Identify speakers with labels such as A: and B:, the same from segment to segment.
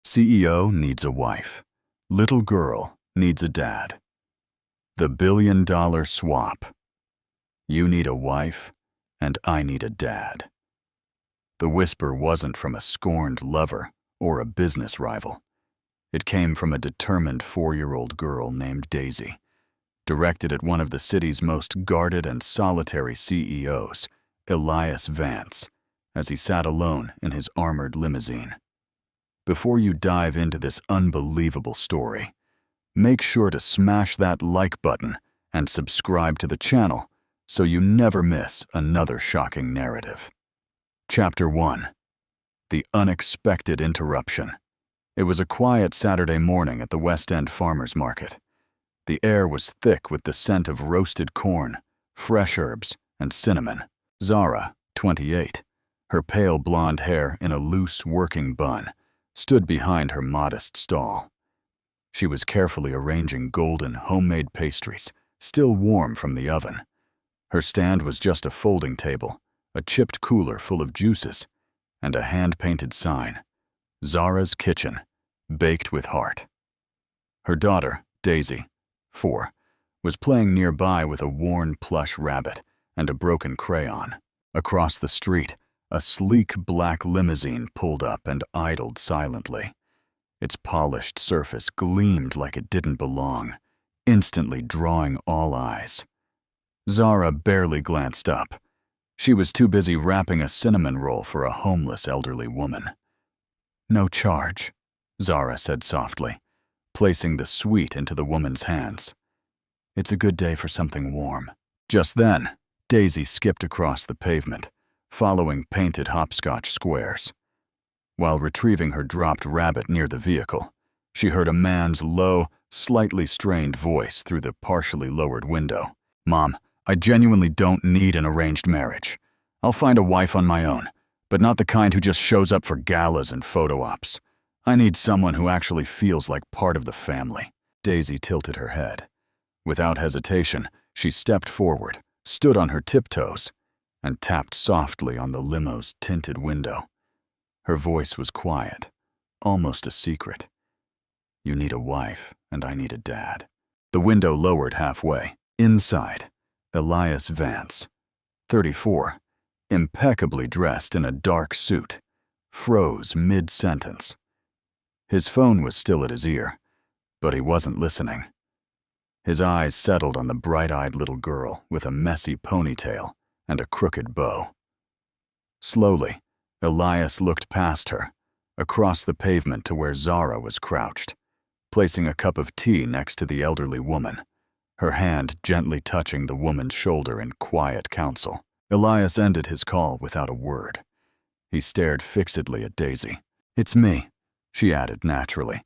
A: CEO needs a wife. Little girl needs a dad. The $1 billion swap. You need a wife, and I need a dad. The whisper wasn't from a scorned lover or a business rival. It came from a determined 4-year-old girl named Daisy, directed at one of the city's most guarded and solitary CEOs, Elias Vance, as he sat alone in his armored limousine. Before you dive into this unbelievable story, make sure to smash that like button and subscribe to the channel so you never miss another shocking narrative. Chapter 1. The Unexpected Interruption. It was a quiet Saturday morning at the West End Farmers Market. The air was thick with the scent of roasted corn, fresh herbs, and cinnamon. Zara, 28, her pale blonde hair in a loose working bun, stood behind her modest stall. She was carefully arranging golden homemade pastries, still warm from the oven. Her stand was just a folding table, a chipped cooler full of juices, and a hand-painted sign, Zara's Kitchen, baked with heart. Her daughter, Daisy, 4, was playing nearby with a worn plush rabbit and a broken crayon. Across the street, a sleek black limousine pulled up and idled silently. Its polished surface gleamed like it didn't belong, instantly drawing all eyes. Zara barely glanced up. She was too busy wrapping a cinnamon roll for a homeless elderly woman. "No charge," Zara said softly, placing the sweet into the woman's hands. "It's a good day for something warm." Just then, Daisy skipped across the pavement, following painted hopscotch squares. While retrieving her dropped rabbit near the vehicle, she heard a man's low, slightly strained voice through the partially lowered window. "Mom, I genuinely don't need an arranged marriage. I'll find a wife on my own, but not the kind who just shows up for galas and photo ops. I need someone who actually feels like part of the family." Daisy tilted her head. Without hesitation, she stepped forward, stood on her tiptoes, and tapped softly on the limo's tinted window. Her voice was quiet, almost a secret. "You need a wife, and I need a dad." The window lowered halfway. Inside, Elias Vance, 34, impeccably dressed in a dark suit, froze mid-sentence. His phone was still at his ear, but he wasn't listening. His eyes settled on the bright-eyed little girl with a messy ponytail and a crooked bow. Slowly, Elias looked past her, across the pavement to where Zara was crouched, placing a cup of tea next to the elderly woman, her hand gently touching the woman's shoulder in quiet counsel. Elias ended his call without a word. He stared fixedly at Daisy. "It's me," she added naturally,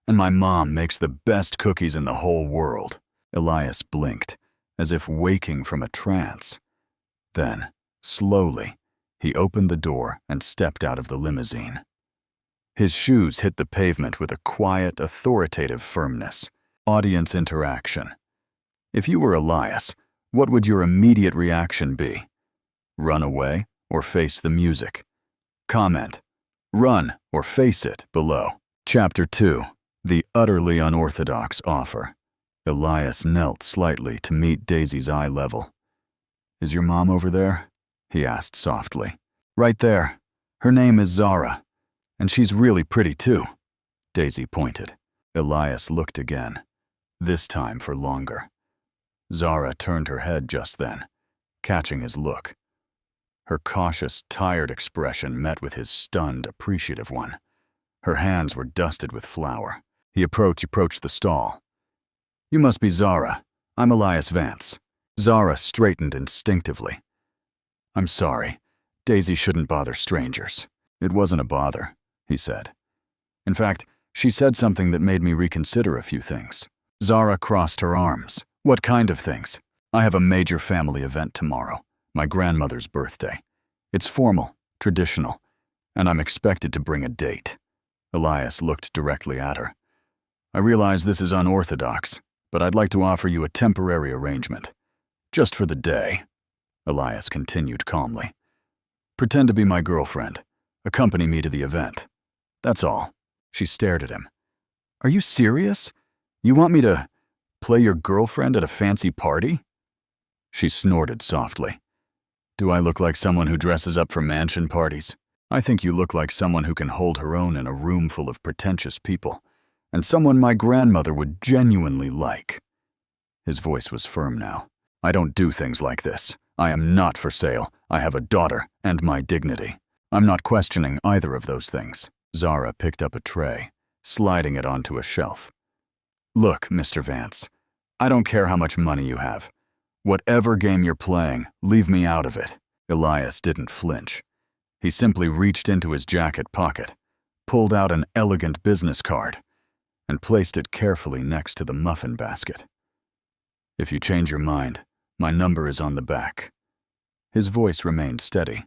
A: "and my mom makes the best cookies in the whole world." Elias blinked, as if waking from a trance. Then, slowly, he opened the door and stepped out of the limousine. His shoes hit the pavement with a quiet, authoritative firmness. Audience interaction. If you were Elias, what would your immediate reaction be? Run away or face the music? Comment, "Run or face it," below. Chapter 2. The Utterly Unorthodox Offer. Elias knelt slightly to meet Daisy's eye level. "Is your mom over there?" he asked softly. "Right there. Her name is Zara, and she's really pretty too," Daisy pointed. Elias looked again, this time for longer. Zara turned her head just then, catching his look. Her cautious, tired expression met with his stunned, appreciative one. Her hands were dusted with flour. He approached the stall. "You must be Zara. I'm Elias Vance." Zara straightened instinctively. "I'm sorry. Daisy shouldn't bother strangers." "It wasn't a bother," he said. "In fact, she said something that made me reconsider a few things." Zara crossed her arms. "What kind of things?" "I have a major family event tomorrow, my grandmother's birthday. It's formal, traditional, and I'm expected to bring a date." Elias looked directly at her. "I realize this is unorthodox, but I'd like to offer you a temporary arrangement. Just for the day," Elias continued calmly. "Pretend to be my girlfriend. Accompany me to the event. That's all." She stared at him. Are you serious? You want me to play your girlfriend at a fancy party? She snorted softly. Do I look like someone who dresses up for mansion parties? I think you look like someone who can hold her own in a room full of pretentious people, and someone my grandmother would genuinely like. His voice was firm now. I don't do things like this. I am not for sale. I have a daughter and my dignity. I'm not questioning either of those things. Zara picked up a tray, sliding it onto a shelf. Look, Mr. Vance, I don't care how much money you have. Whatever game you're playing, leave me out of it. Elias didn't flinch. He simply reached into his jacket pocket, pulled out an elegant business card, and placed it carefully next to the muffin basket. If you change your mind, my number is on the back. His voice remained steady.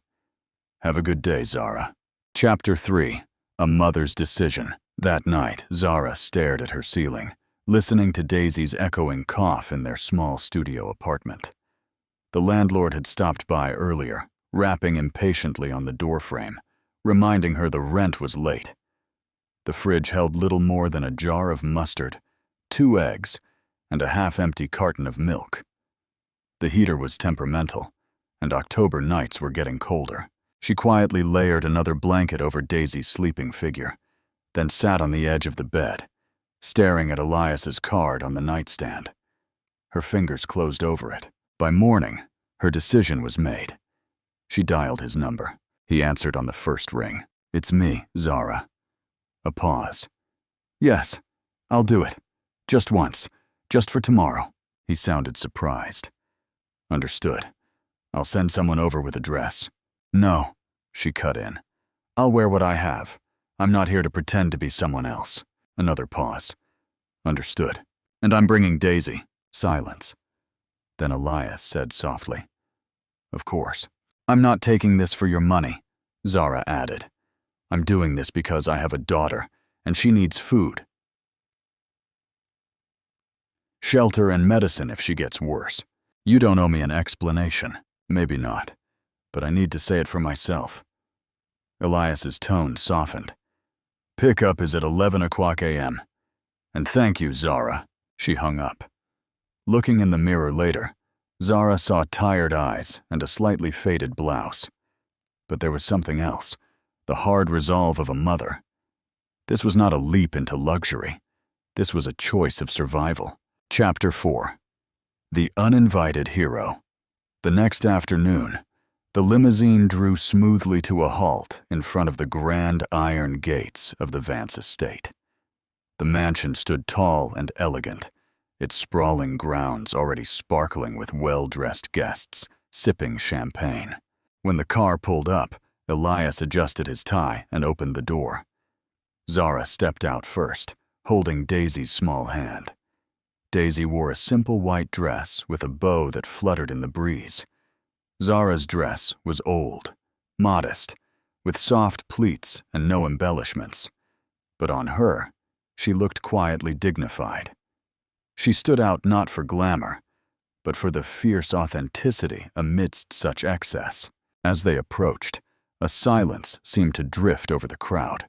A: Have a good day, Zara. Chapter 3. A Mother's Decision. That night, Zara stared at her ceiling, listening to Daisy's echoing cough in their small studio apartment. The landlord had stopped by earlier, rapping impatiently on the doorframe, reminding her the rent was late. The fridge held little more than a jar of mustard, 2 eggs, and a half-empty carton of milk. The heater was temperamental, and October nights were getting colder. She quietly layered another blanket over Daisy's sleeping figure, then sat on the edge of the bed, staring at Elias's card on the nightstand. Her fingers closed over it. By morning, her decision was made. She dialed his number. He answered on the first ring. It's me, Zara. A pause. Yes, I'll do it. Just once. Just for tomorrow. He sounded surprised. Understood. I'll send someone over with a dress. No, she cut in. I'll wear what I have. I'm not here to pretend to be someone else. Another pause. Understood. And I'm bringing Daisy. Silence. Then Elias said softly. Of course. I'm not taking this for your money, Zara added. I'm doing this because I have a daughter, and she needs food. Shelter and medicine if she gets worse. You don't owe me an explanation. Maybe not. But I need to say it for myself. Elias's tone softened. Pickup is at 11 o'clock a.m. And thank you, Zara. She hung up. Looking in the mirror later, Zara saw tired eyes and a slightly faded blouse. But there was something else, the hard resolve of a mother. This was not a leap into luxury. This was a choice of survival. Chapter 4. The Uninvited Hero. The next afternoon, the limousine drew smoothly to a halt in front of the grand iron gates of the Vance estate. The mansion stood tall and elegant, its sprawling grounds already sparkling with well-dressed guests, sipping champagne. When the car pulled up, Elias adjusted his tie and opened the door. Zara stepped out first, holding Daisy's small hand. Daisy wore a simple white dress with a bow that fluttered in the breeze. Zara's dress was old, modest, with soft pleats and no embellishments. But on her, she looked quietly dignified. She stood out not for glamour, but for the fierce authenticity amidst such excess. As they approached, a silence seemed to drift over the crowd.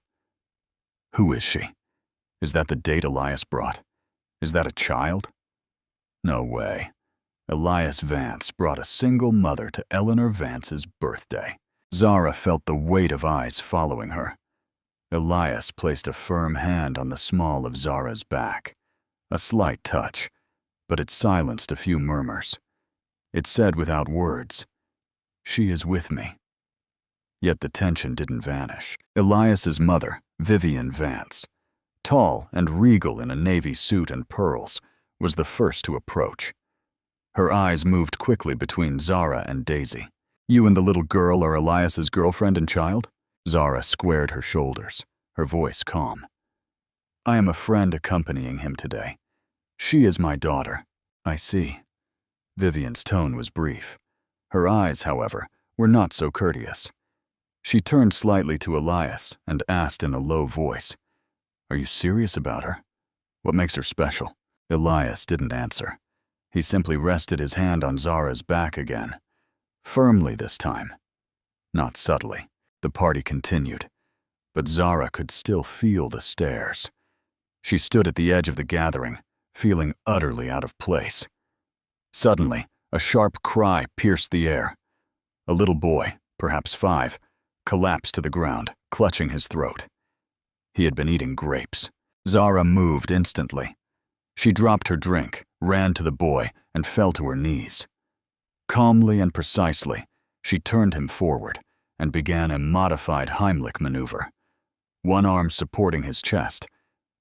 A: Who is she? Is that the date Elias brought? Is that a child? No way. Elias Vance brought a single mother to Eleanor Vance's birthday. Zara felt the weight of eyes following her. Elias placed a firm hand on the small of Zara's back. A slight touch, but it silenced a few murmurs. It said without words, "She is with me." Yet the tension didn't vanish. Elias's mother, Vivian Vance, tall and regal in a navy suit and pearls, was the first to approach. Her eyes moved quickly between Zara and Daisy. You and the little girl are Elias's girlfriend and child? Zara squared her shoulders, her voice calm. I am a friend accompanying him today. She is my daughter. I see. Vivian's tone was brief. Her eyes, however, were not so courteous. She turned slightly to Elias and asked in a low voice, Are you serious about her? What makes her special? Elias didn't answer. He simply rested his hand on Zara's back again. Firmly this time. Not subtly. The party continued. but Zara could still feel the stares. She stood at the edge of the gathering, feeling utterly out of place. Suddenly, a sharp cry pierced the air. A little boy, perhaps 5, collapsed to the ground, clutching his throat. He had been eating grapes. Zara moved instantly. She dropped her drink, ran to the boy, and fell to her knees. Calmly and precisely, she turned him forward and began a modified Heimlich maneuver, one arm supporting his chest,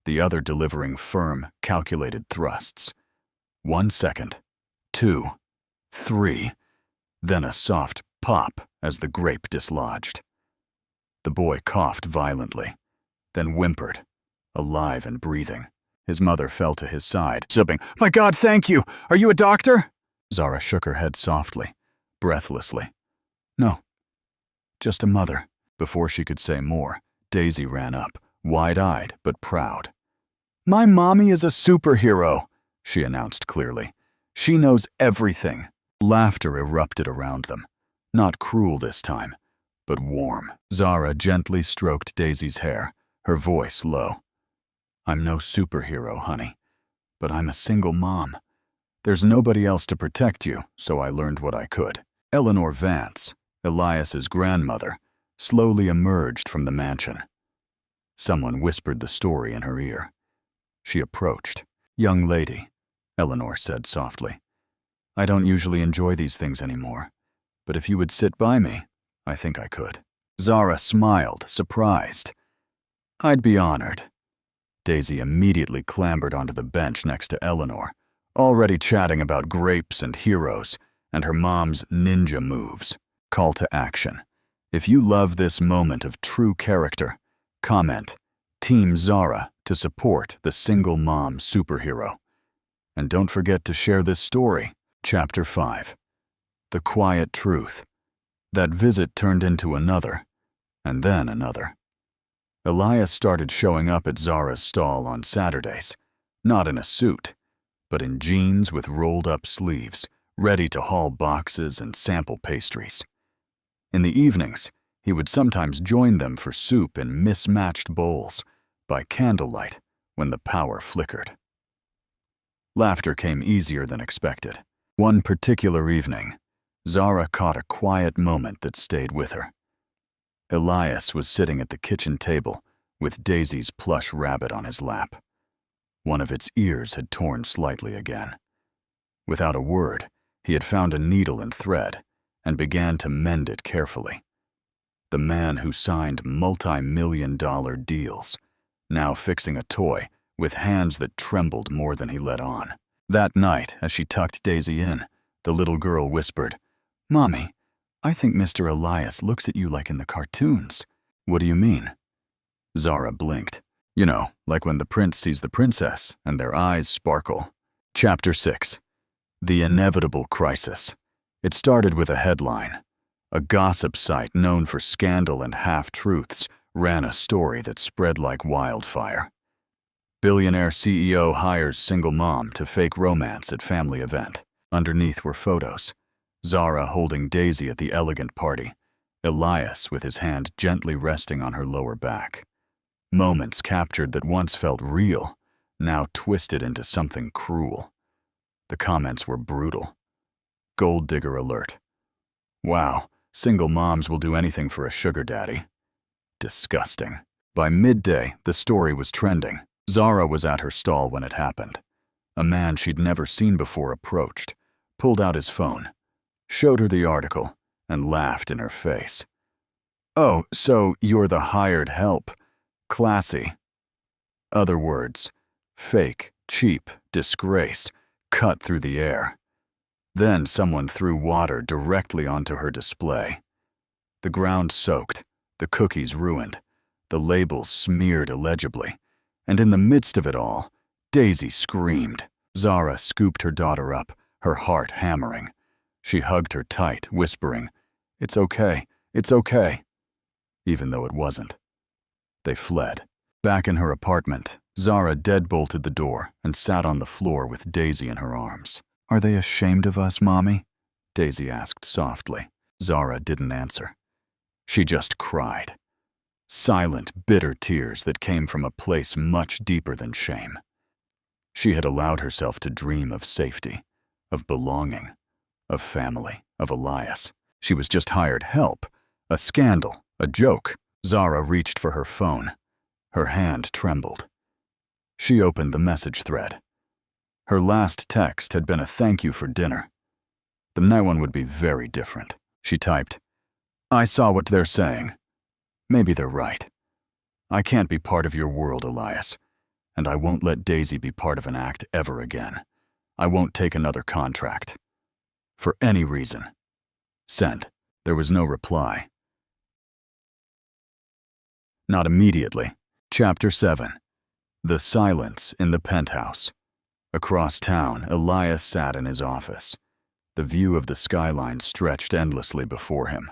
A: the other delivering firm, calculated thrusts. 1 second, 2, 3, then a soft pop as the grape dislodged. The boy coughed violently, then whimpered, alive and breathing. His mother fell to his side, sobbing, "My God, thank you! Are you a doctor?" Zara shook her head softly, breathlessly. "No, just a mother." Before she could say more, Daisy ran up, wide-eyed but proud. "My mommy is a superhero," she announced clearly. "She knows everything." Laughter erupted around them, not cruel this time, but warm. Zara gently stroked Daisy's hair, her voice low. "I'm no superhero, honey, but I'm a single mom. There's nobody else to protect you, so I learned what I could." Eleanor Vance, Elias's grandmother, slowly emerged from the mansion. Someone whispered the story in her ear. She approached. "Young lady," Eleanor said softly, "I don't usually enjoy these things anymore, but if you would sit by me, I think I could." Zara smiled, surprised. "I'd be honored." Daisy immediately clambered onto the bench next to Eleanor, already chatting about grapes and heroes and her mom's ninja moves. Call to action. If you love this moment of true character, comment Team Zara to support the single mom superhero. And don't forget to share this story. Chapter 5. The Quiet Truth. That visit turned into another, and then another. Elias started showing up at Zara's stall on Saturdays, not in a suit, but in jeans with rolled-up sleeves, ready to haul boxes and sample pastries. In the evenings, he would sometimes join them for soup in mismatched bowls, by candlelight, when the power flickered. Laughter came easier than expected. One particular evening, Zara caught a quiet moment that stayed with her. Elias was sitting at the kitchen table with Daisy's plush rabbit on his lap. One of its ears had torn slightly again. Without a word, he had found a needle and thread and began to mend it carefully. The man who signed multi-million-dollar deals, now fixing a toy with hands that trembled more than he let on. That night, as she tucked Daisy in, the little girl whispered, "Mommy, I think Mr. Elias looks at you like in the cartoons." "What do you mean?" Zara blinked. "You know, like when the prince sees the princess and their eyes sparkle." Chapter 6. The Inevitable Crisis. It started with a headline. A gossip site known for scandal and half-truths ran a story that spread like wildfire. Billionaire CEO hires single mom to fake romance at family event. Underneath were photos. Zara holding Daisy at the elegant party, Elias with his hand gently resting on her lower back. Moments captured that once felt real, now twisted into something cruel. The comments were brutal. Gold digger alert. Wow, single moms will do anything for a sugar daddy. Disgusting. By midday, the story was trending. Zara was at her stall when it happened. A man she'd never seen before approached, pulled out his phone, showed her the article, and laughed in her face. "Oh, so you're the hired help. Classy." Other words, fake, cheap, disgraced, cut through the air. Then someone threw water directly onto her display. The ground soaked, the cookies ruined, the labels smeared illegibly, and in the midst of it all, Daisy screamed. Zara scooped her daughter up, her heart hammering. She hugged her tight, whispering, "It's okay, it's okay," even though it wasn't. They fled. Back in her apartment, Zara deadbolted the door and sat on the floor with Daisy in her arms. "Are they ashamed of us, Mommy?" Daisy asked softly. Zara didn't answer. She just cried. Silent, bitter tears that came from a place much deeper than shame. She had allowed herself to dream of safety, of belonging, of family, of Elias. She was just hired help, a scandal, a joke. Zara reached for her phone. Her hand trembled. She opened the message thread. Her last text had been a thank you for dinner. The next one would be very different. She typed, "I saw what they're saying. Maybe they're right. I can't be part of your world, Elias, and I won't let Daisy be part of an act ever again. I won't take another contract. For any reason. Send." There was no reply. Not immediately. Chapter 7. The silence in the penthouse. Across town, Elias sat in his office. The view of the skyline stretched endlessly before him,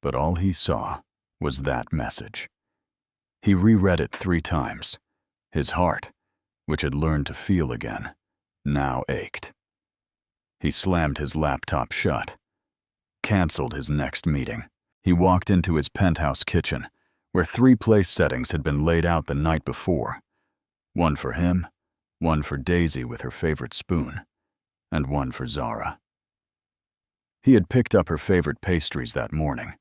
A: but all he saw was that message. He reread it 3 times. His heart, which had learned to feel again, now ached. He slammed his laptop shut, canceled his next meeting. He walked into his penthouse kitchen, where 3 place settings had been laid out the night before. One for him, one for Daisy with her favorite spoon, and one for Zara. He had picked up her favorite pastries that morning.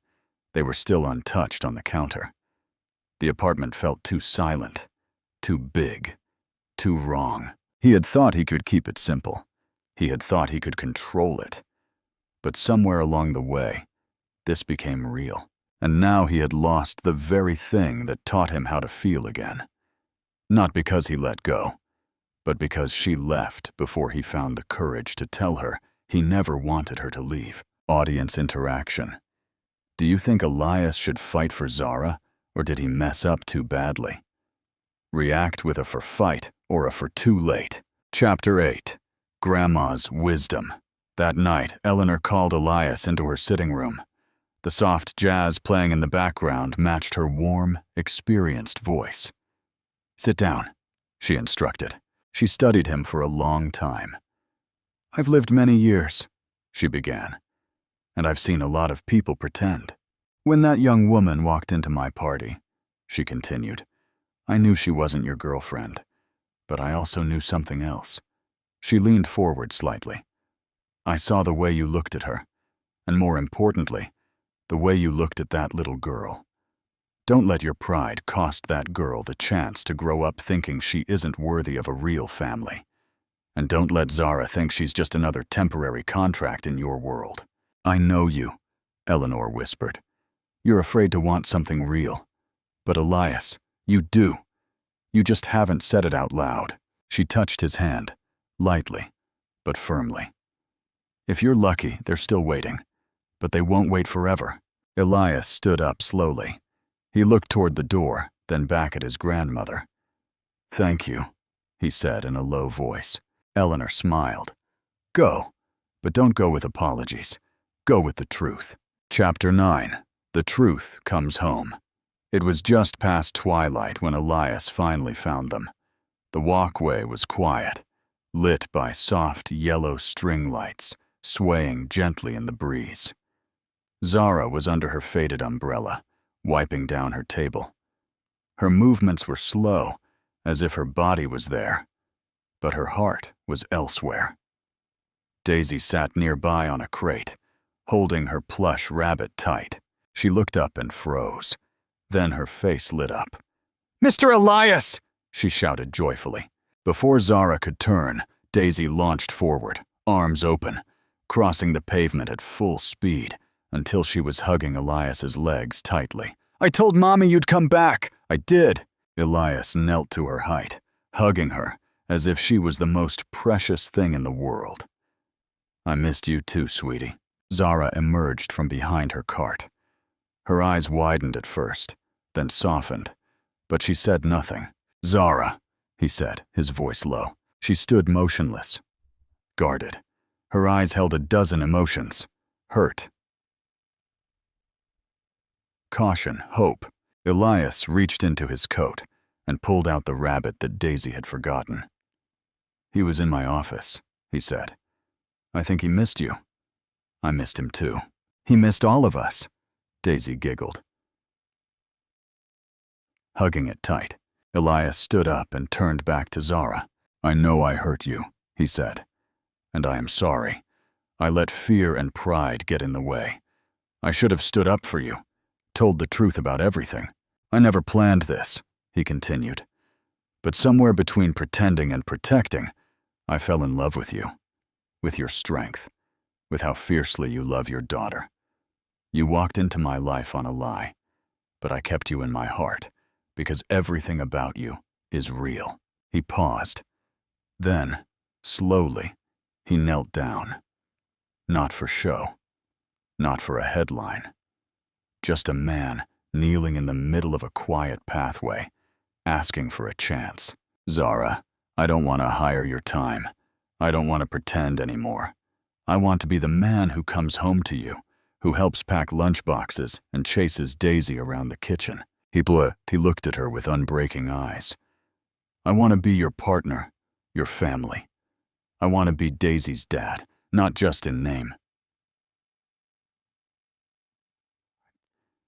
A: They were still untouched on the counter. The apartment felt too silent, too big, too wrong. He had thought he could keep it simple. He had thought he could control it. But somewhere along the way, this became real. And now he had lost the very thing that taught him how to feel again. Not because he let go, but because she left before he found the courage to tell her he never wanted her to leave. Audience interaction. Do you think Elias should fight for Zara, or did he mess up too badly? React with a for fight or a for too late. Chapter 8. Grandma's Wisdom. That night, Eleanor called Elias into her sitting room. The soft jazz playing in the background matched her warm, experienced voice. "Sit down," she instructed. She studied him for a long time. "I've lived many years," she began, "and I've seen a lot of people pretend. When that young woman walked into my party," she continued, "I knew she wasn't your girlfriend, but I also knew something else." She leaned forward slightly. "I saw the way you looked at her, and more importantly, the way you looked at that little girl. Don't let your pride cost that girl the chance to grow up thinking she isn't worthy of a real family. And don't let Zara think she's just another temporary contract in your world." "I know you," Eleanor whispered. "You're afraid to want something real. But Elias, you do. You just haven't said it out loud." She touched his hand, lightly, but firmly. "If you're lucky, they're still waiting. But they won't wait forever." Elias stood up slowly. He looked toward the door, then back at his grandmother. "Thank you," he said in a low voice. Eleanor smiled. "Go, but don't go with apologies. Go with the truth." Chapter 9. The Truth Comes Home. It was just past twilight when Elias finally found them. The walkway was quiet, lit by soft yellow string lights, swaying gently in the breeze. Zara was under her faded umbrella, wiping down her table. Her movements were slow, as if her body was there, but her heart was elsewhere. Daisy sat nearby on a crate, holding her plush rabbit tight. She looked up and froze. Then her face lit up. "Mr. Elias!" she shouted joyfully. Before Zara could turn, Daisy launched forward, arms open, crossing the pavement at full speed until she was hugging Elias's legs tightly. "I told Mommy you'd come back. I did." Elias knelt to her height, hugging her as if she was the most precious thing in the world. "I missed you too, sweetie." Zara emerged from behind her cart. Her eyes widened at first, then softened, but she said nothing. "Zara," he said, his voice low. She stood motionless, guarded. Her eyes held a dozen emotions: hurt, caution, hope. Elias reached into his coat and pulled out the rabbit that Daisy had forgotten. "He was in my office," he said. "I think he missed you." "I missed him too." "He missed all of us," Daisy giggled. hugging it tight. Elias stood up and turned back to Zara. "I know I hurt you," he said, "and I am sorry. I let fear and pride get in the way. I should have stood up for you, told the truth about everything. I never planned this," he continued. "But somewhere between pretending and protecting, I fell in love with you, with your strength, with how fiercely you love your daughter. You walked into my life on a lie, but I kept you in my heart because everything about you is real." He paused. Then, slowly, he knelt down. Not for show, not for a headline. Just a man kneeling in the middle of a quiet pathway, asking for a chance. "Zara, I don't want to hire your time. I don't want to pretend anymore. I want to be the man who comes home to you, who helps pack lunchboxes and chases Daisy around the kitchen." He looked at her with unbreaking eyes. "I want to be your partner, your family. I want to be Daisy's dad, not just in name.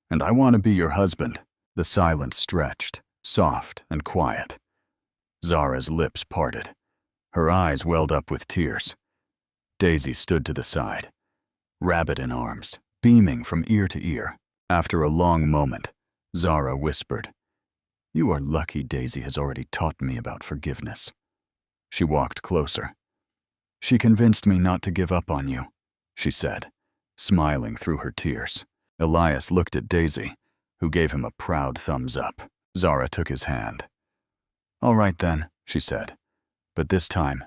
A: And I want to be your husband." The silence stretched, soft and quiet. Zara's lips parted. Her eyes welled up with tears. Daisy stood to the side, rabbit in arms, beaming from ear to ear. After a long moment, Zara whispered, "You are lucky Daisy has already taught me about forgiveness." She walked closer. "She convinced me not to give up on you," she said, smiling through her tears. Elias looked at Daisy, who gave him a proud thumbs up. Zara took his hand. "All right then," she said, "but this time,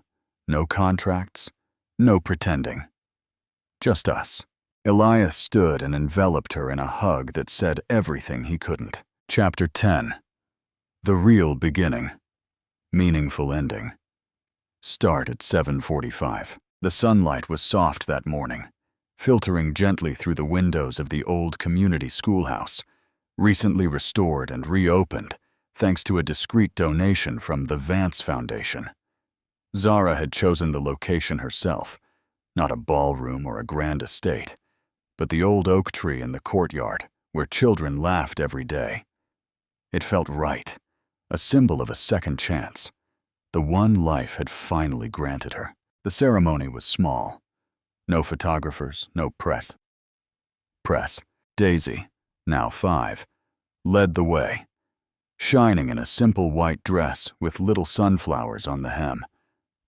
A: no contracts, no pretending. Just us." Elias stood and enveloped her in a hug that said everything he couldn't. Chapter 10. The Real Beginning. Meaningful Ending. Start at 7:45. The sunlight was soft that morning, filtering gently through the windows of the old community schoolhouse, recently restored and reopened thanks to a discreet donation from the Vance Foundation. Zara had chosen the location herself, not a ballroom or a grand estate, but the old oak tree in the courtyard where children laughed every day. It felt right, a symbol of a second chance, the one life had finally granted her. The ceremony was small. No photographers, no press. Daisy, now 5, led the way, shining in a simple white dress with little sunflowers on the hem,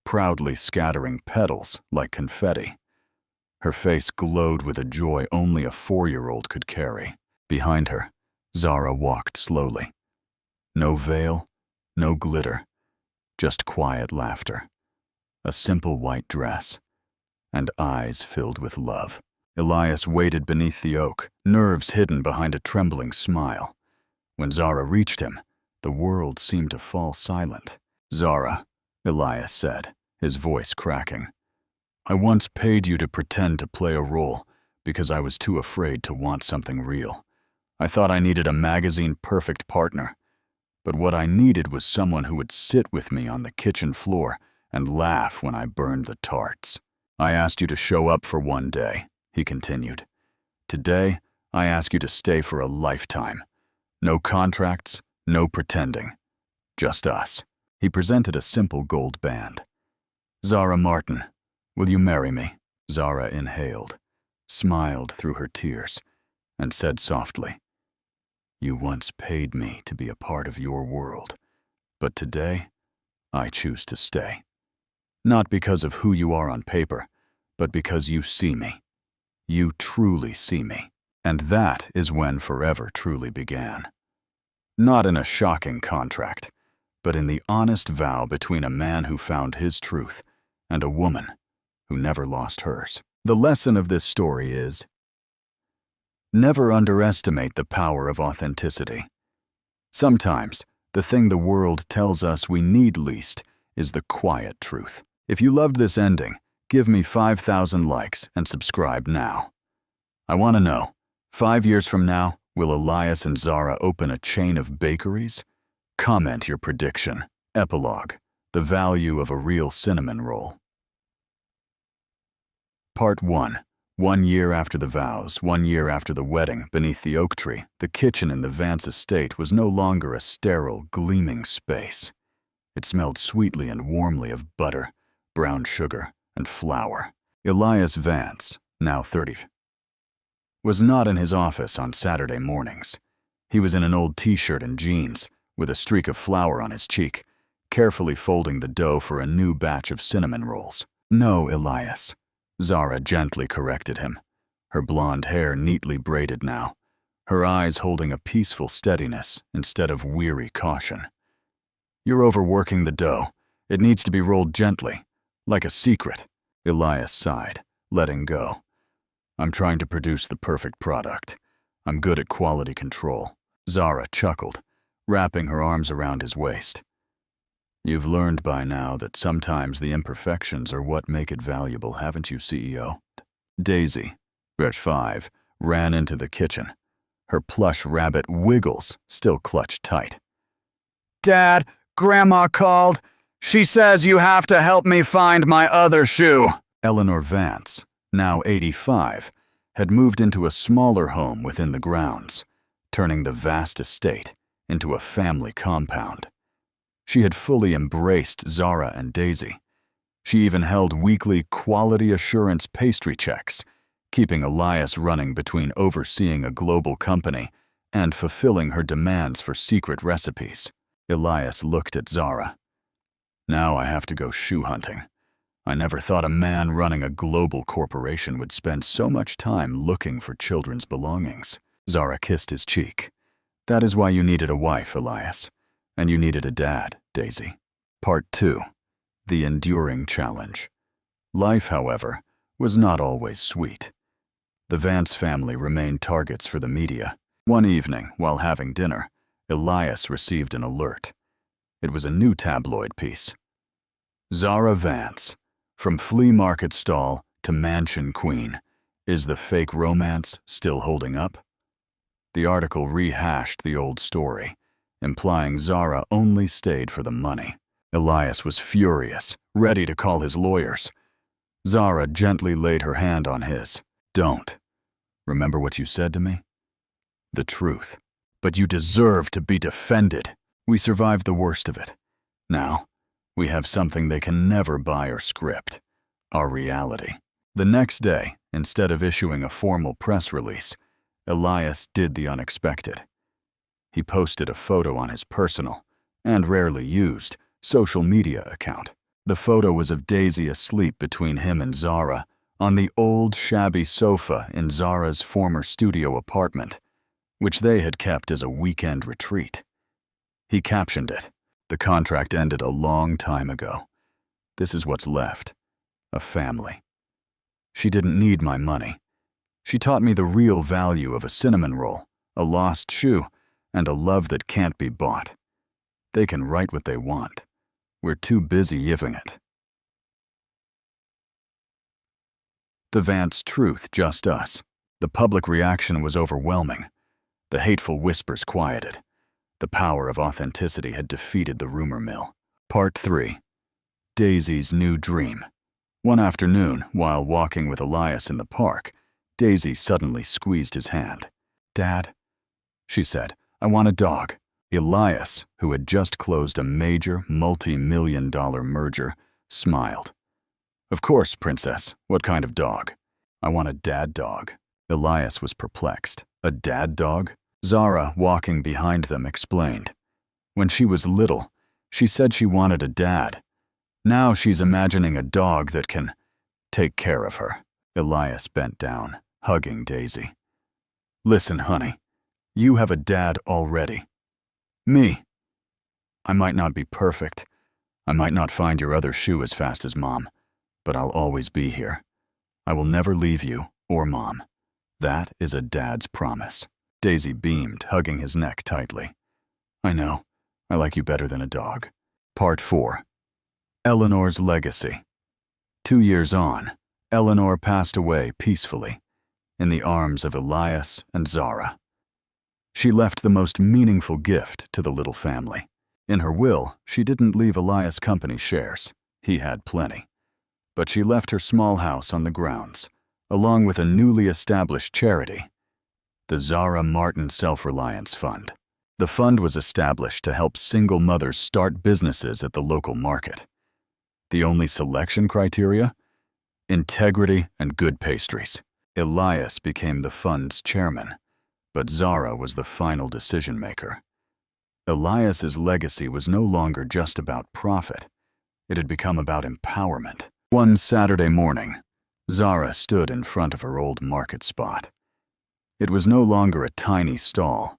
A: proudly scattering petals like confetti. Her face glowed with a joy only a 4-year-old could carry. Behind her, Zara walked slowly. No veil, no glitter, just quiet laughter, a simple white dress, and eyes filled with love. Elias waited beneath the oak, nerves hidden behind a trembling smile. When Zara reached him, the world seemed to fall silent. "Zara," Elias said, his voice cracking, "I once paid you to pretend to play a role because I was too afraid to want something real. I thought I needed a magazine-perfect partner, but what I needed was someone who would sit with me on the kitchen floor and laugh when I burned the tarts. I asked you to show up for one day," he continued. "Today, I ask you to stay for a lifetime. No contracts, no pretending. Just us." He presented a simple gold band. "Zara Martin, will you marry me?" Zara inhaled, smiled through her tears, and said softly, "You once paid me to be a part of your world, but today, I choose to stay. Not because of who you are on paper, but because you see me. You truly see me." And that is when forever truly began. Not in a shocking contract, but in the honest vow between a man who found his truth and a woman who never lost hers. The lesson of this story is, never underestimate the power of authenticity. Sometimes, the thing the world tells us we need least is the quiet truth. If you loved this ending, give me 5,000 likes and subscribe now. I want to know, 5 years from now, will Elias and Zara open a chain of bakeries? Comment your prediction. Epilogue: The value of a real cinnamon roll. Part 1. 1 year after the vows, 1 year after the wedding beneath the oak tree, the kitchen in the Vance estate was no longer a sterile, gleaming space. It smelled sweetly and warmly of butter, brown sugar, and flour. Elias Vance, now 30, was not in his office on Saturday mornings. He was in an old t-shirt and jeans, with a streak of flour on his cheek, carefully folding the dough for a new batch of cinnamon rolls. "No, Elias," Zara gently corrected him, her blonde hair neatly braided now, her eyes holding a peaceful steadiness instead of weary caution. "You're overworking the dough. It needs to be rolled gently, like a secret." Elias sighed, letting go. "I'm trying to produce the perfect product. I'm good at quality control." Zara chuckled, wrapping her arms around his waist. "You've learned by now that sometimes the imperfections are what make it valuable, haven't you, CEO?" Daisy, age 5, ran into the kitchen, her plush rabbit Wiggles still clutched tight. "Dad, Grandma called. She says you have to help me find my other shoe." Eleanor Vance, now 85, had moved into a smaller home within the grounds, turning the vast estate into a family compound. She had fully embraced Zara and Daisy. She even held weekly quality assurance pastry checks, keeping Elias running between overseeing a global company and fulfilling her demands for secret recipes. Elias looked at Zara. "Now I have to go shoe hunting. I never thought a man running a global corporation would spend so much time looking for children's belongings." Zara kissed his cheek. "That is why you needed a wife, Elias. And you needed a dad, Daisy." Part 2. The Enduring Challenge. Life, however, was not always sweet. The Vance family remained targets for the media. One evening, while having dinner, Elias received an alert. It was a new tabloid piece. "Zara Vance, from flea market stall to mansion queen. Is the fake romance still holding up?" The article rehashed the old story, implying Zara only stayed for the money. Elias was furious, ready to call his lawyers. Zara gently laid her hand on his. "Don't. Remember what you said to me? The truth. But you deserve to be defended. We survived the worst of it. Now, we have something they can never buy or script. Our reality." The next day, instead of issuing a formal press release, Elias did the unexpected. He posted a photo on his personal, and rarely used, social media account. The photo was of Daisy asleep between him and Zara on the old, shabby sofa in Zara's former studio apartment, which they had kept as a weekend retreat. He captioned it, "The contract ended a long time ago. This is what's left. A family. She didn't need my money. She taught me the real value of a cinnamon roll, a lost shoe, and a love that can't be bought. They can write what they want. We're too busy giving it." The Vance truth, just us. The public reaction was overwhelming. The hateful whispers quieted. The power of authenticity had defeated the rumor mill. Part 3. Daisy's New Dream. One afternoon, while walking with Elias in the park, Daisy suddenly squeezed his hand. "Dad," she said, "I want a dog." Elias, who had just closed a major, multi-million-dollar merger, smiled. "Of course, Princess. What kind of dog?" "I want a dad dog." Elias was perplexed. A dad dog? Zara, walking behind them, explained. When she was little, she said she wanted a dad. Now she's imagining a dog that can take care of her. Elias bent down, hugging Daisy. "Listen, honey, you have a dad already. Me. I might not be perfect. I might not find your other shoe as fast as Mom, but I'll always be here. I will never leave you or Mom. That is a dad's promise." Daisy beamed, hugging his neck tightly. "I know. I like you better than a dog." Part 4. Eleanor's Legacy. 2 years on, Eleanor passed away peacefully, in the arms of Elias and Zara. She left the most meaningful gift to the little family. In her will, she didn't leave Elias company shares. He had plenty. But she left her small house on the grounds, along with a newly established charity, the Zara Martin Self-Reliance Fund. The fund was established to help single mothers start businesses at the local market. The only selection criteria? Integrity and good pastries. Elias became the fund's chairman, but Zara was the final decision maker. Elias's legacy was no longer just about profit. It had become about empowerment. One Saturday morning, Zara stood in front of her old market spot. It was no longer a tiny stall.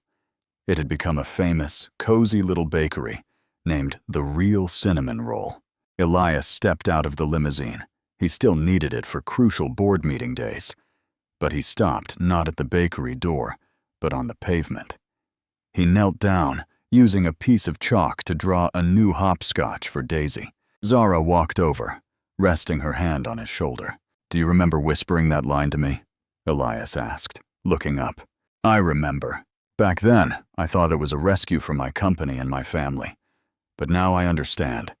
A: It had become a famous, cozy little bakery named the Real Cinnamon Roll. Elias stepped out of the limousine. He still needed it for crucial board meeting days. But he stopped not at the bakery door, but on the pavement. He knelt down, using a piece of chalk to draw a new hopscotch for Daisy. Zara walked over, resting her hand on his shoulder. "Do you remember whispering that line to me?" Elias asked, looking up. "I remember. Back then, I thought it was a rescue for my company and my family. But now I understand.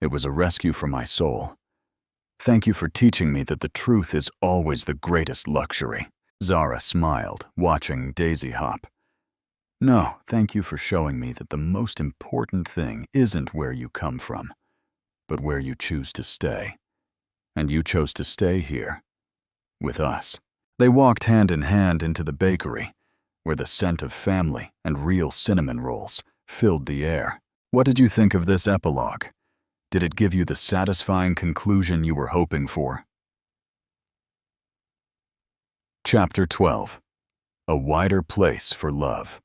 A: It was a rescue for my soul. Thank you for teaching me that the truth is always the greatest luxury." Zara smiled, watching Daisy hop. "No, thank you for showing me that the most important thing isn't where you come from, but where you choose to stay. And you chose to stay here, with us." They walked hand in hand into the bakery, where the scent of family and real cinnamon rolls filled the air. "What did you think of this epilogue? Did it give you the satisfying conclusion you were hoping for?" Chapter 12. A Wider Place for Love.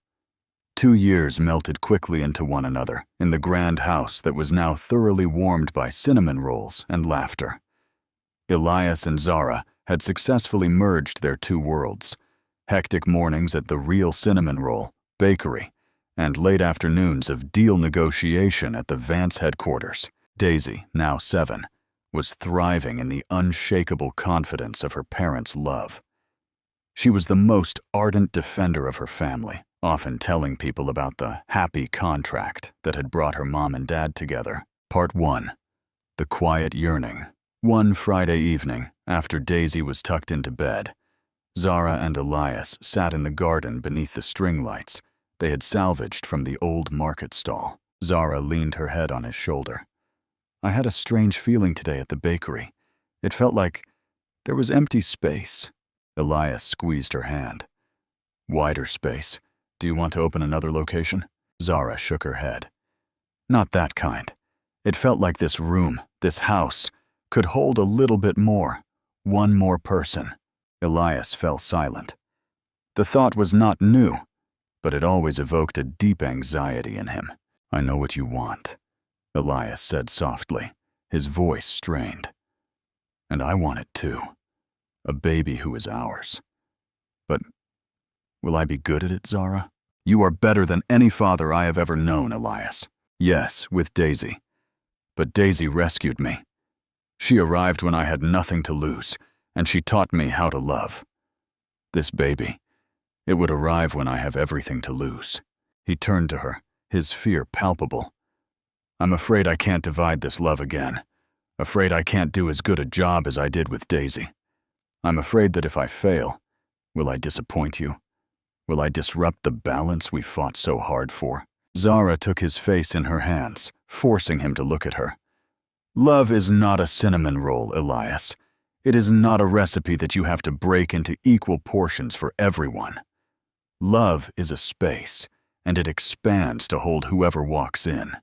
A: 2 years melted quickly into one another in the grand house that was now thoroughly warmed by cinnamon rolls and laughter. Elias and Zara had successfully merged their two worlds: hectic mornings at the Real Cinnamon Roll bakery and late afternoons of deal negotiation at the Vance headquarters. Daisy, now 7, was thriving in the unshakable confidence of her parents' love. She was the most ardent defender of her family, often telling people about the happy contract that had brought her mom and dad together. Part 1. The Quiet Yearning. One Friday evening, after Daisy was tucked into bed, Zara and Elias sat in the garden beneath the string lights they had salvaged from the old market stall. Zara leaned her head on his shoulder. "I had a strange feeling today at the bakery. It felt like there was empty space." Elias squeezed her hand. "Wider space. Do you want to open another location?" Zara shook her head. "Not that kind. It felt like this room, this house, could hold a little bit more, one more person." Elias fell silent. The thought was not new, but it always evoked a deep anxiety in him. "I know what you want," Elias said softly, his voice strained. "And I want it too. A baby who is ours. But will I be good at it, Zara?" "You are better than any father I have ever known, Elias." "Yes, with Daisy. But Daisy rescued me. She arrived when I had nothing to lose, and she taught me how to love. This baby, it would arrive when I have everything to lose." He turned to her, his fear palpable. "I'm afraid I can't divide this love again. Afraid I can't do as good a job as I did with Daisy. I'm afraid that if I fail, will I disappoint you? Will I disrupt the balance we fought so hard for?" Zara took his face in her hands, forcing him to look at her. "Love is not a cinnamon roll, Elias. It is not a recipe that you have to break into equal portions for everyone. Love is a space, and it expands to hold whoever walks in.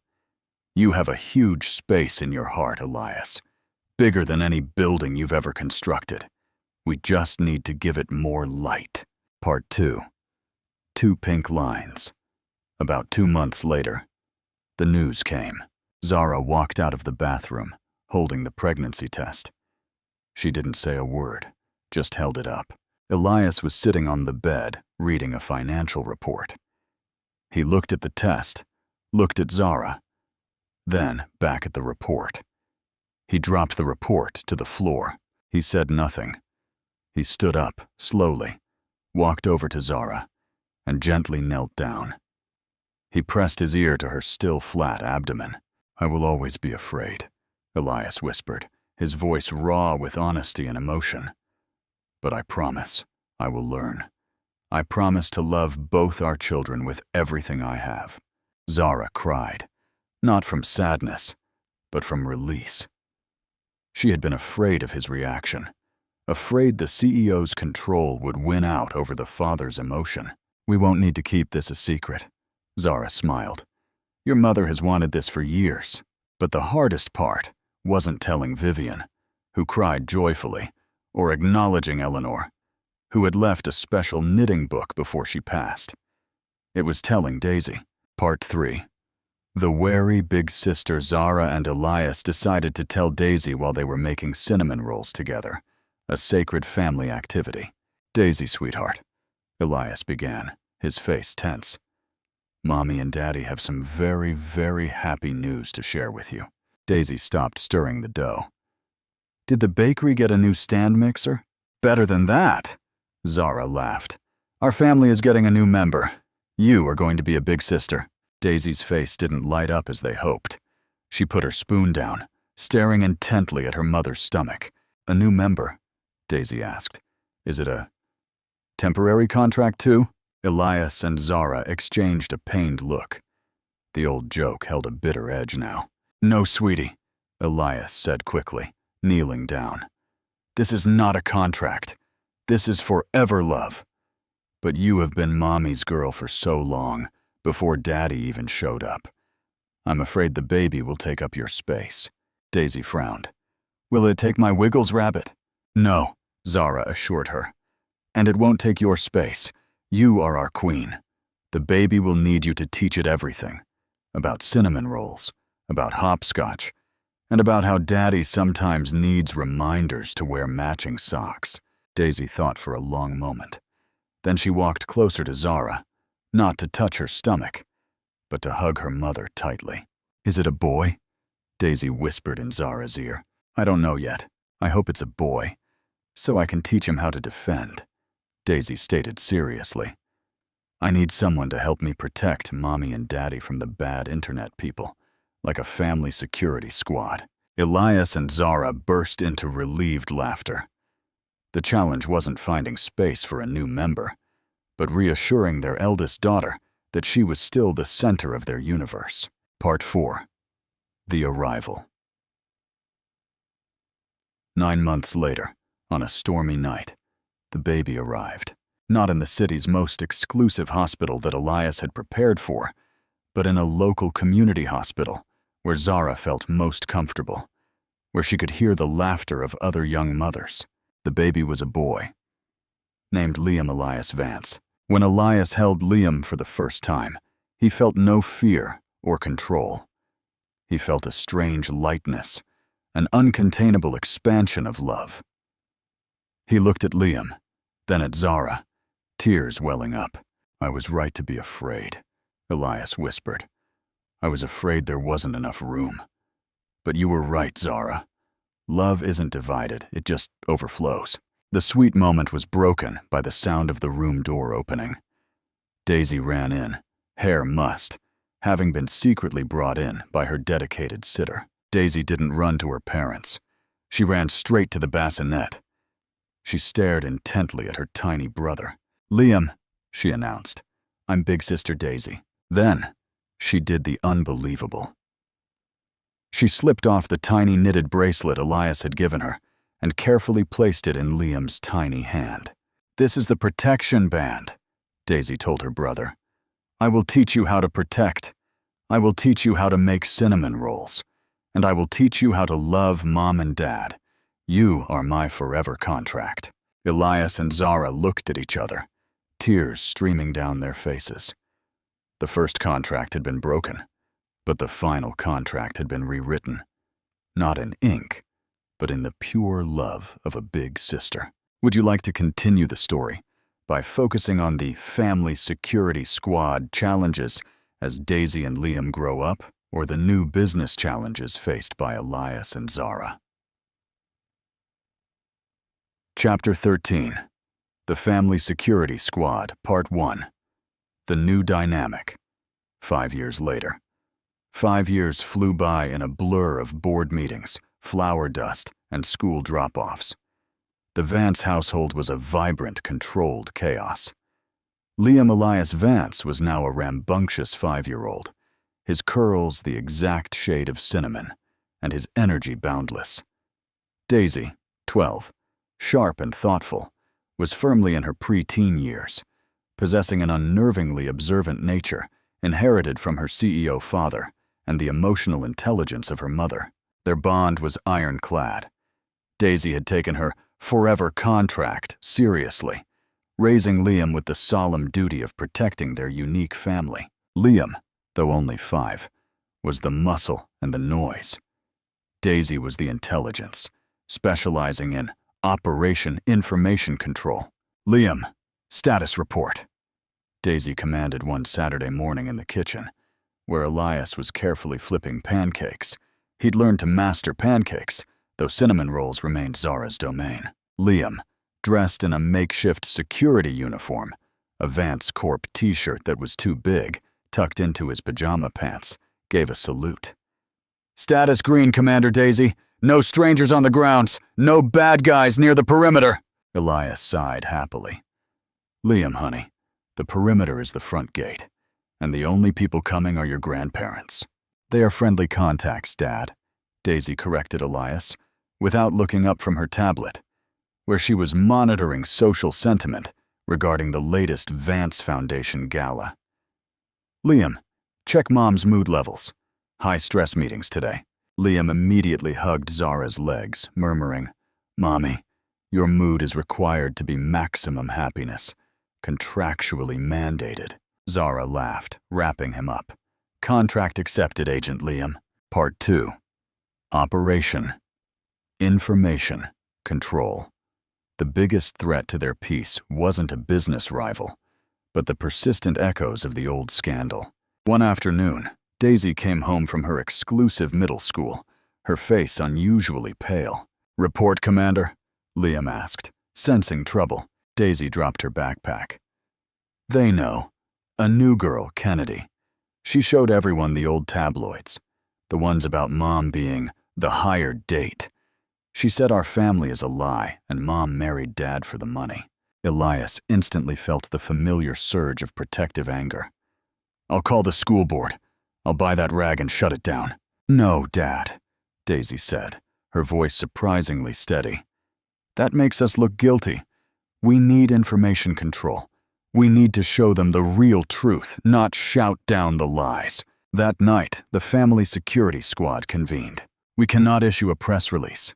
A: You have a huge space in your heart, Elias, bigger than any building you've ever constructed. We just need to give it more light." Part 2. 2 Pink Lines. About 2 months later, the news came. Zara walked out of the bathroom, holding the pregnancy test. She didn't say a word, just held it up. Elias was sitting on the bed, reading a financial report. He looked at the test, looked at Zara, then back at the report. He dropped the report to the floor. He said nothing. He stood up, slowly, walked over to Zara, and gently knelt down. He pressed his ear to her still flat abdomen. "I will always be afraid," Elias whispered, his voice raw with honesty and emotion. But I promise I will learn. I promise to love both our children with everything I have." Zara cried, not from sadness, but from release. She had been afraid of his reaction, afraid the CEO's control would win out over the father's emotion. "We won't need to keep this a secret," Zara smiled. "Your mother has wanted this for years." But the hardest part wasn't telling Vivian, who cried joyfully, or acknowledging Eleanor, who had left a special knitting book before she passed. It was telling Daisy. Part 3. The wary big sister Zara and Elias decided to tell Daisy while they were making cinnamon rolls together, a sacred family activity. "Daisy, sweetheart," Elias began, his face tense. "Mommy and Daddy have some very, very happy news to share with you." Daisy stopped stirring the dough. "Did the bakery get a new stand mixer?" "Better than that," Zara laughed. "Our family is getting a new member. You are going to be a big sister." Daisy's face didn't light up as they hoped. She put her spoon down, staring intently at her mother's stomach. "A new member?" Daisy asked. "Is it a temporary contract too?" Elias and Zara exchanged a pained look. The old joke held a bitter edge now. "No, sweetie," Elias said quickly, kneeling down. "This is not a contract. This is forever love. But you have been Mommy's girl for so long, before Daddy even showed up. I'm afraid the baby will take up your space." Daisy frowned. "Will it take my Wiggles rabbit?" "No," Zara assured her. "And it won't take your space. You are our queen. The baby will need you to teach it everything. About cinnamon rolls, about hopscotch, and about how Daddy sometimes needs reminders to wear matching socks." Daisy thought for a long moment. Then she walked closer to Zara, not to touch her stomach, but to hug her mother tightly. "Is it a boy?" Daisy whispered in Zara's ear. "I don't know yet. I hope it's a boy, so I can teach him how to defend," Daisy stated seriously. "I need someone to help me protect Mommy and Daddy from the bad internet people, like a family security squad." Elias and Zara burst into relieved laughter. The challenge wasn't finding space for a new member, but reassuring their eldest daughter that she was still the center of their universe. Part 4. The Arrival. 9 months later, on a stormy night, the baby arrived. Not in the city's most exclusive hospital that Elias had prepared for, but in a local community hospital where Zara felt most comfortable, where she could hear the laughter of other young mothers. The baby was a boy, named Liam Elias Vance. When Elias held Liam for the first time, he felt no fear or control. He felt a strange lightness, an uncontainable expansion of love. He looked at Liam, then at Zara, tears welling up. "I was right to be afraid," Elias whispered. "I was afraid there wasn't enough room. But you were right, Zara. Love isn't divided, it just overflows." The sweet moment was broken by the sound of the room door opening. Daisy ran in, hair mussed, having been secretly brought in by her dedicated sitter. Daisy didn't run to her parents. She ran straight to the bassinet. She stared intently at her tiny brother. "Liam," she announced, "I'm Big Sister Daisy." Then, she did the unbelievable. She slipped off the tiny knitted bracelet Elias had given her and carefully placed it in Liam's tiny hand. "This is the protection band," Daisy told her brother. "I will teach you how to protect. I will teach you how to make cinnamon rolls. And I will teach you how to love Mom and Dad. You are my forever contract." Elias and Zara looked at each other, tears streaming down their faces. The first contract had been broken, but the final contract had been rewritten, not in ink, but in the pure love of a big sister. Would you like to continue the story by focusing on the family security squad challenges as Daisy and Liam grow up, or the new business challenges faced by Elias and Zara? Chapter 13. The Family Security Squad, Part 1. The New Dynamic. 5 years later. 5 years flew by in a blur of board meetings, flower dust, and school drop-offs. The Vance household was a vibrant, controlled chaos. Liam Elias Vance was now a rambunctious 5-year-old, his curls the exact shade of cinnamon, and his energy boundless. Daisy, 12, sharp and thoughtful, was firmly in her pre-teen years, possessing an unnervingly observant nature inherited from her CEO father and the emotional intelligence of her mother. Their bond was ironclad. Daisy had taken her forever contract seriously, raising Liam with the solemn duty of protecting their unique family. Liam, though only 5, was the muscle and the noise. Daisy was the intelligence, specializing in Operation Information Control. "Liam, status report," Daisy commanded one Saturday morning in the kitchen, where Elias was carefully flipping pancakes. He'd learned to master pancakes, though cinnamon rolls remained Zara's domain. Liam, dressed in a makeshift security uniform, a Vance Corp t-shirt that was too big, tucked into his pajama pants, gave a salute. "Status green, Commander Daisy. No strangers on the grounds. No bad guys near the perimeter." Elias sighed happily. "Liam, honey, the perimeter is the front gate, and the only people coming are your grandparents." "They are friendly contacts, Dad," Daisy corrected Elias, without looking up from her tablet, where she was monitoring social sentiment regarding the latest Vance Foundation gala. "Liam, check Mom's mood levels. High stress meetings today." Liam immediately hugged Zara's legs, murmuring, "Mommy, your mood is required to be maximum happiness, contractually mandated." Zara laughed, wrapping him up. "Contract accepted, Agent Liam." Part 2. Operation Information Control. The biggest threat to their peace wasn't a business rival, but the persistent echoes of the old scandal. One afternoon, Daisy came home from her exclusive middle school, her face unusually pale. "Report, Commander?" Liam asked, sensing trouble. Daisy dropped her backpack. "They know. A new girl, Kennedy. She showed everyone the old tabloids, the ones about Mom being the hired date. She said our family is a lie and Mom married Dad for the money." Elias instantly felt the familiar surge of protective anger. "I'll call the school board. I'll buy that rag and shut it down." "No, Dad," Daisy said, her voice surprisingly steady. "That makes us look guilty. We need information control. We need to show them the real truth, not shout down the lies." That night, the family security squad convened. "We cannot issue a press release,"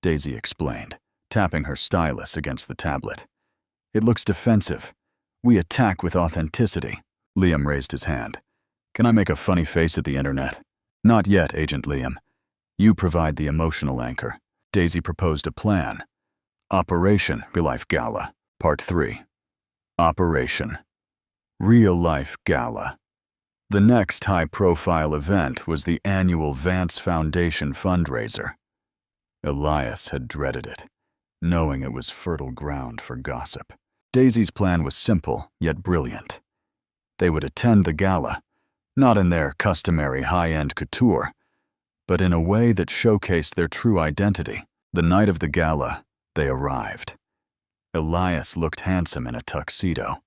A: Daisy explained, tapping her stylus against the tablet. "It looks defensive. We attack with authenticity." Liam raised his hand. "Can I make a funny face at the internet?" "Not yet, Agent Liam. You provide the emotional anchor." Daisy proposed a plan. Operation Real Life Gala. Part 3. Operation Real Life Gala. The next high-profile event was the annual Vance Foundation fundraiser. Elias had dreaded it, knowing it was fertile ground for gossip. Daisy's plan was simple, yet brilliant. They would attend the gala, not in their customary high-end couture, but in a way that showcased their true identity. The night of the gala, they arrived. Elias looked handsome in a tuxedo.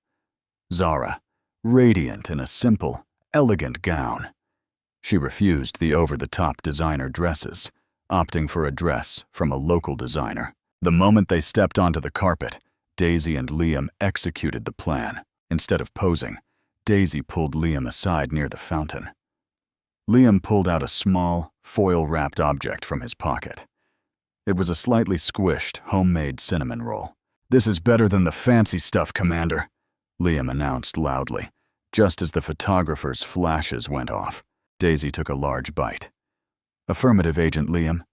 A: Zara, radiant in a simple, elegant gown. She refused the over-the-top designer dresses, opting for a dress from a local designer. The moment they stepped onto the carpet, Daisy and Liam executed the plan. Instead of posing, Daisy pulled Liam aside near the fountain. Liam pulled out a small, foil-wrapped object from his pocket. It was a slightly squished, homemade cinnamon roll. "This is better than the fancy stuff, Commander," Liam announced loudly, just as the photographer's flashes went off. Daisy took a large bite. "Affirmative, Agent Liam.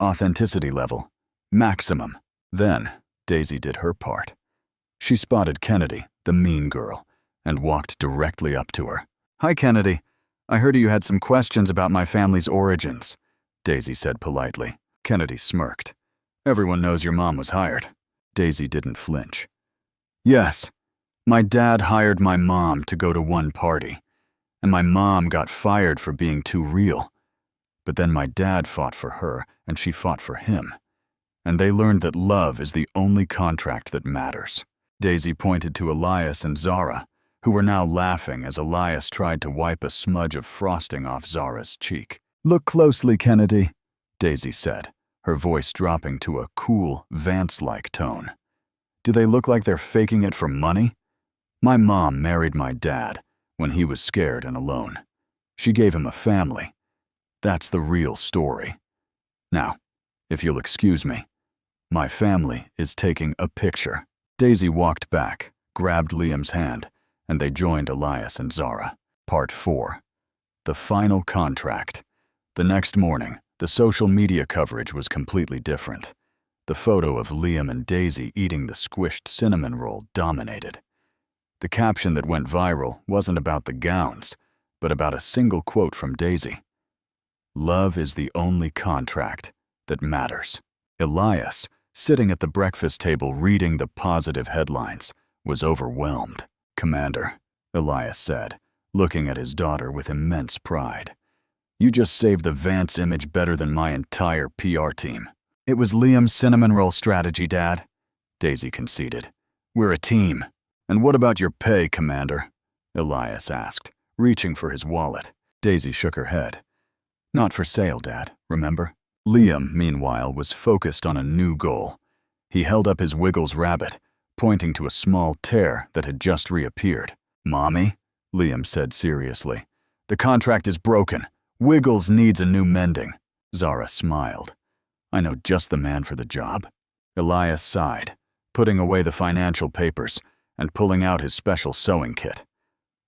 A: Authenticity level. Maximum." Then, Daisy did her part. She spotted Kennedy, the mean girl, and walked directly up to her. "Hi, Kennedy. I heard you had some questions about my family's origins," Daisy said politely. Kennedy smirked. "Everyone knows your mom was hired." Daisy didn't flinch. "Yes, my dad hired my mom to go to one party, and my mom got fired for being too real. But then my dad fought for her, and she fought for him. and they learned that love is the only contract that matters. Daisy pointed to Elias and Zara, who were now laughing as Elias tried to wipe a smudge of frosting off Zara's cheek. "Look closely, Kennedy," Daisy said, her voice dropping to a cool, Vance-like tone. "Do they look like they're faking it for money? My mom married my dad when he was scared and alone. She gave him a family. That's the real story. Now, if you'll excuse me, my family is taking a picture." Daisy walked back, grabbed Liam's hand, and they joined Elias and Zara. Part 4. The final contract. The next morning, the social media coverage was completely different. The photo of Liam and Daisy eating the squished cinnamon roll dominated. The caption that went viral wasn't about the gowns, but about a single quote from Daisy. "Love is the only contract that matters." Elias, sitting at the breakfast table reading the positive headlines, was overwhelmed. "Commander," Elias said, looking at his daughter with immense pride, "you just saved the Vance image better than my entire PR team." "It was Liam's cinnamon roll strategy, Dad," Daisy conceded. "We're a team." "And what about your pay, Commander?" Elias asked, reaching for his wallet. Daisy shook her head. "Not for sale, Dad, remember?" Liam, meanwhile, was focused on a new goal. He held up his Wiggles rabbit, pointing to a small tear that had just reappeared. "Mommy," Liam said seriously, "the contract is broken. Wiggles needs a new mending." Zara smiled. "I know just the man for the job." Elias sighed, putting away the financial papers and pulling out his special sewing kit.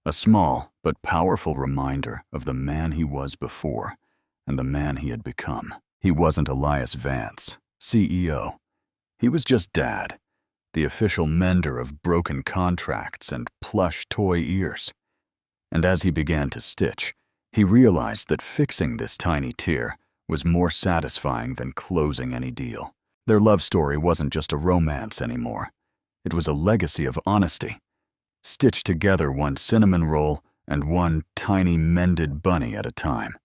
A: A small but powerful reminder of the man he was before and the man he had become. He wasn't Elias Vance, CEO. He was just Dad, the official mender of broken contracts and plush toy ears. And as he began to stitch, he realized that fixing this tiny tear was more satisfying than closing any deal. Their love story wasn't just a romance anymore. It was a legacy of honesty, stitched together one cinnamon roll and one tiny mended bunny at a time.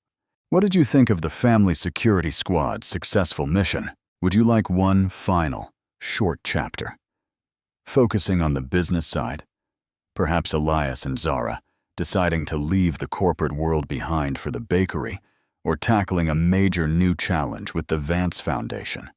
A: What did you think of the Family Security Squad's successful mission? Would you like one final, short chapter? Focusing on the business side? Perhaps Elias and Zara deciding to leave the corporate world behind for the bakery, or tackling a major new challenge with the Vance Foundation.